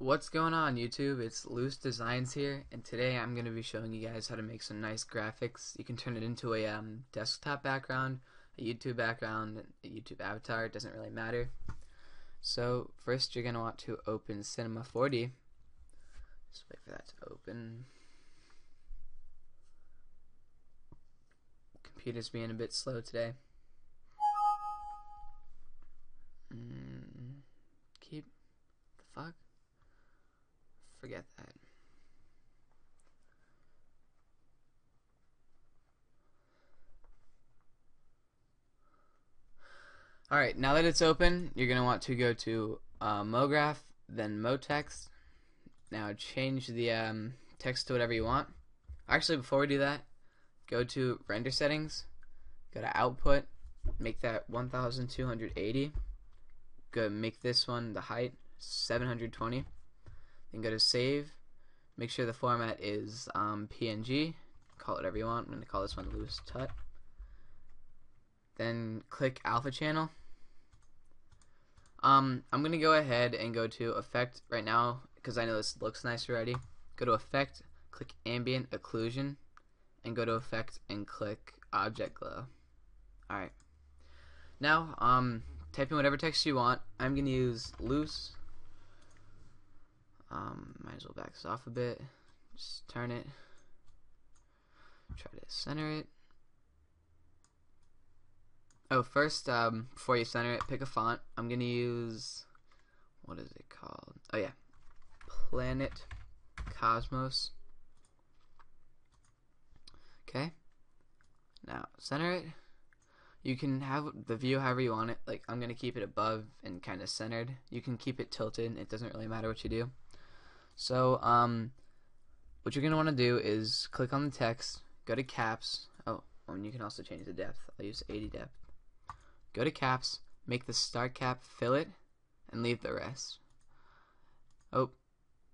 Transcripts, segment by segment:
What's going on, YouTube? It's Loose Designs here, and today I'm going to be showing you guys how to make some nice graphics. You can turn it into a desktop background, a YouTube background, a YouTube avatar, it doesn't really matter. So first you're going to want to open Cinema 4D. Just wait for that to open. Computer's being a bit slow today. Keep the fuck? Forget that. Alright, now that it's open, you're going to want to go to MoGraph, then MoText. Now change the text to whatever you want. Actually, before we do that, go to Render Settings, go to Output, make that 1280. Go make this one the height 720. Then go to Save. Make sure the format is PNG. Call it whatever you want. I'm going to call this one Loose Tut. Then click Alpha Channel. I'm going to go ahead and go to Effect right now because I know this looks nice already. Go to Effect, click Ambient Occlusion, and go to Effect and click Object Glow. Alright. Now, type in whatever text you want. I'm going to use Loose. Might as well back this off a bit. Just turn it. Try to center it. Oh, first, before you center it, pick a font. I'm gonna use, what is it called? Oh yeah, Planet Cosmos. Okay. Now center it. You can have the view however you want it. Like I'm gonna keep it above and kind of centered. You can keep it tilted. It doesn't really matter what you do. So, what you're going to want to do is click on the text, go to caps. Oh, and you can also change the depth. I'll use 80 depth. Go to caps, make the start cap fillet, and leave the rest. Oh,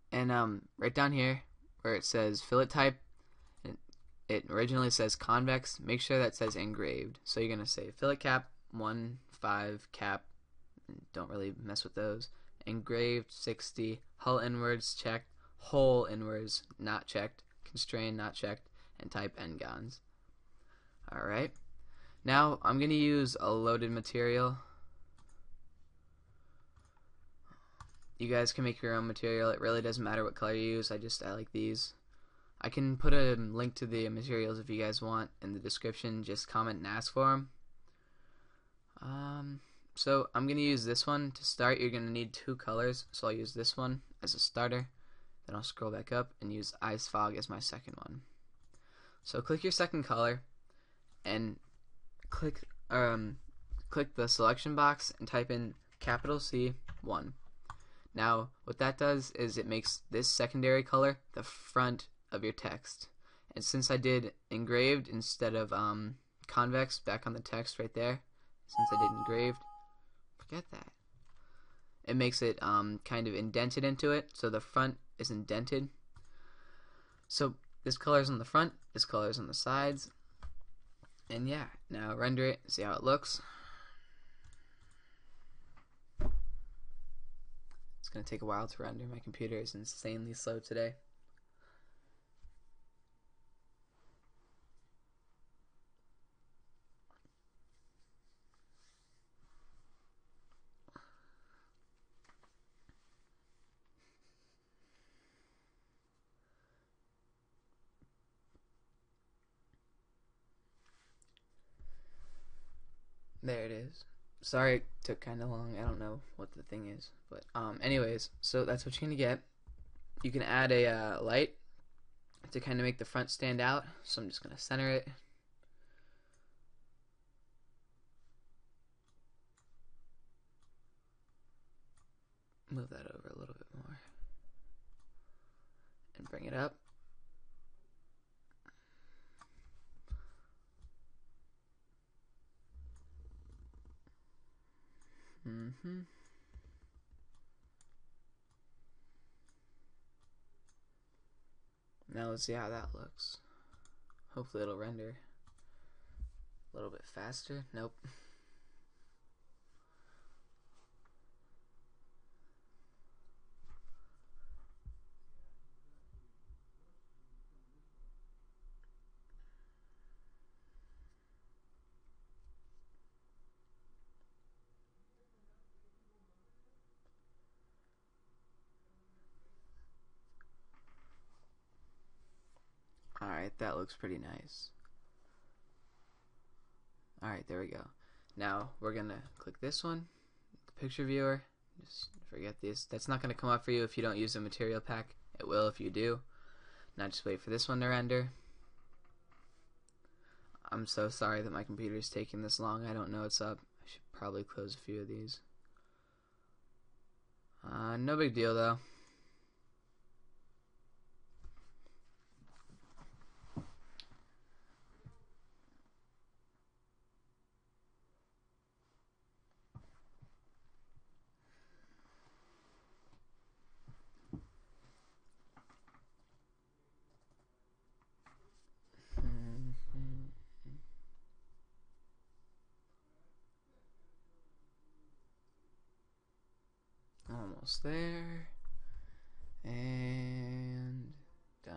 and right down here where it says fillet type, it originally says convex. Make sure that says engraved. So you're going to say fillet cap 1.5 cap. Don't really mess with those. Engraved 60, hull inwards checked, hole inwards not checked, constrain not checked, and type n-gons. Alright, now I'm going to use a loaded material. You guys can make your own material. It really doesn't matter what color you use. I like these. I can put a link to the materials if you guys want in the description. Just comment and ask for them. So I'm going to use this one. To start, you're going to need two colors, so I'll use this one as a starter. Then I'll scroll back up and use Ice Fog as my second one. So click your second color and click the selection box and type in capital C 1. Now what that does is it makes this secondary color the front of your text. And since I did engraved instead of convex back on the text right there, since I did engraved, forget that. It makes it kind of indented into it, so the front is indented. So this color's on the front, this color's on the sides, and yeah, now render it, see how it looks. It's gonna take a while to render. My computer is insanely slow today. There it is. Sorry it took kind of long. I don't know what the thing is. But anyways, so that's what you're going to get. You can add a light to kind of make the front stand out. So I'm just going to center it. Move that over a little bit more. And bring it up. Now let's see how that looks. Hopefully it'll render a little bit faster. Nope. Alright, that looks pretty nice. Alright, there we go. Now we're gonna click this one, the picture viewer. Just forget this. That's not gonna come up for you if you don't use the material pack. It will if you do. Now just wait for this one to render. I'm so sorry that my computer is taking this long. I don't know what's up. I should probably close a few of these. No big deal though. Almost there. And done.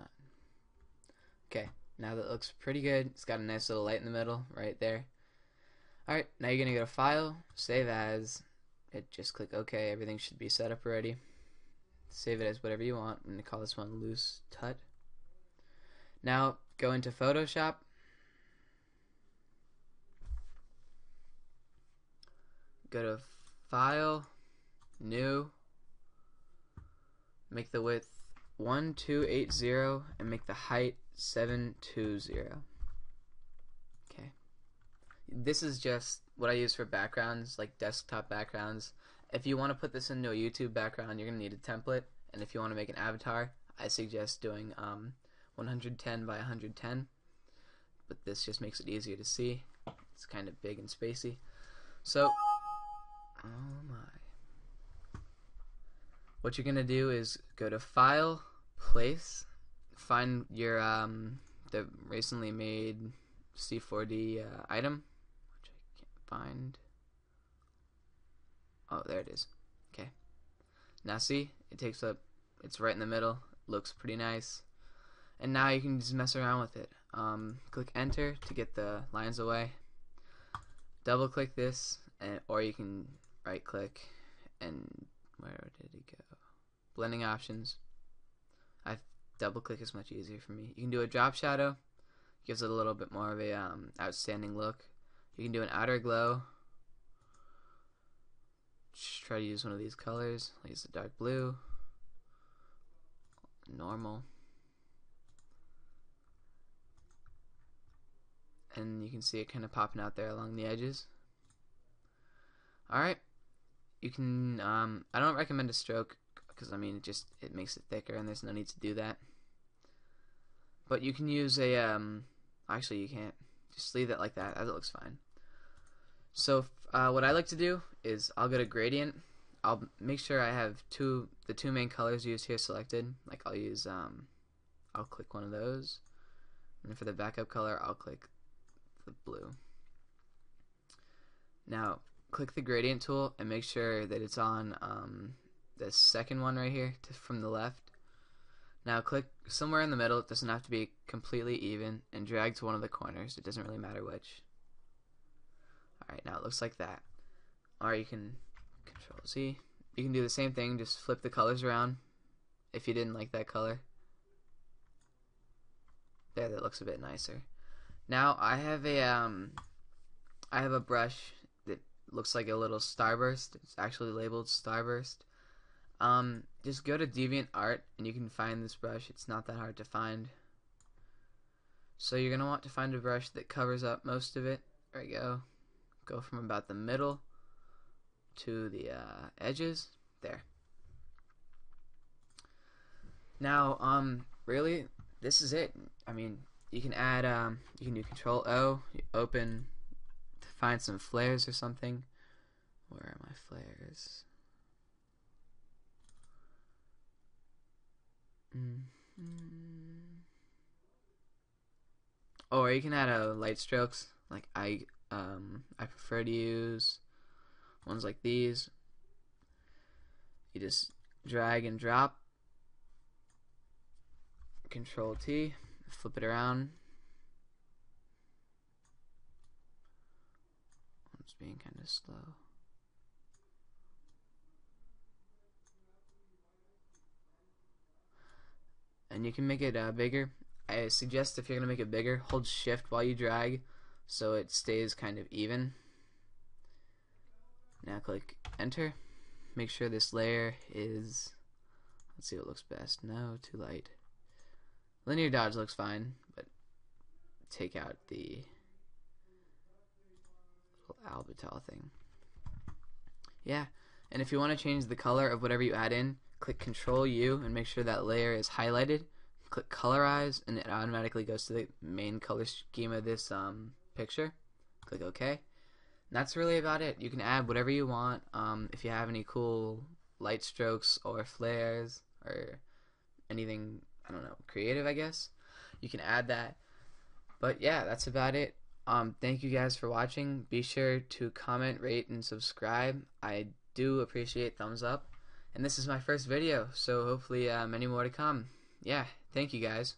Okay, now that looks pretty good. It's got a nice little light in the middle right there. Alright, now you're going to go to File, Save As. Just click OK. Everything should be set up already. Save it as whatever you want. I'm going to call this one Loose Tut. Now go into Photoshop. Go to File, New. Make the width 1280 and make the height 720. Okay. This is just what I use for backgrounds, like desktop backgrounds. If you want to put this into a YouTube background, you're going to need a template. And if you want to make an avatar, I suggest doing 110 by 110. But this just makes it easier to see. It's kind of big and spacey. So, oh my. What you're gonna do is go to File, Place, find your the recently made C4D item, which I can't find. Oh, there it is. Okay. Now see, it takes up. It's right in the middle. Looks pretty nice. And now you can just mess around with it. Click Enter to get the lines away. Double click this, or you can right click and where did it go? Blending options. I double click is much easier for me. You can do a drop shadow, gives it a little bit more of a outstanding look. You can do an outer glow. Just try to use one of these colors. I'll use the dark blue. Normal. And you can see it kind of popping out there along the edges. Alright. You can, I don't recommend a stroke because I mean it makes it thicker and there's no need to do that. But you can use a, actually you can't. Just leave it like that. That looks fine. So what I like to do is I'll go to gradient. I'll make sure I have the two main colors used here selected. Like I'll use, I'll click one of those. And for the backup color, I'll click the blue. Now click the gradient tool and make sure that it's on the second one right here from the left. Now click somewhere in the middle. It doesn't have to be completely even, and drag to one of the corners. It doesn't really matter which. Alright, now it looks like that. Or you can Control Z. You can do the same thing, just flip the colors around if you didn't like that color. There, that looks a bit nicer. Now I have a brush that looks like a little starburst. It's actually labeled starburst. Just go to DeviantArt and you can find this brush. It's not that hard to find. So you're gonna want to find a brush that covers up most of it. There we go. Go from about the middle to the edges. There. Now, really, this is it. I mean, you can add, you can do Control O, you open to find some flares or something. Where are my flares? Or you can add light strokes. Like I prefer to use ones like these. You just drag and drop. Control T, flip it around. It's being kind of slow. And you can make it bigger. I suggest if you're going to make it bigger, hold shift while you drag so it stays kind of even. Now click enter. Make sure this layer is, let's see what looks best. No, too light. Linear dodge looks fine, but take out the little Albatel thing. Yeah, and if you want to change the color of whatever you add in, click Control U and make sure that layer is highlighted. Click colorize and it automatically goes to the main color scheme of this picture. Click OK. And that's really about it. You can add whatever you want. If you have any cool light strokes or flares or anything, I don't know, creative, I guess, you can add that. But yeah, that's about it. Thank you guys for watching. Be sure to comment, rate, and subscribe. I do appreciate thumbs up. And this is my first video, so hopefully many more to come. Yeah, thank you guys.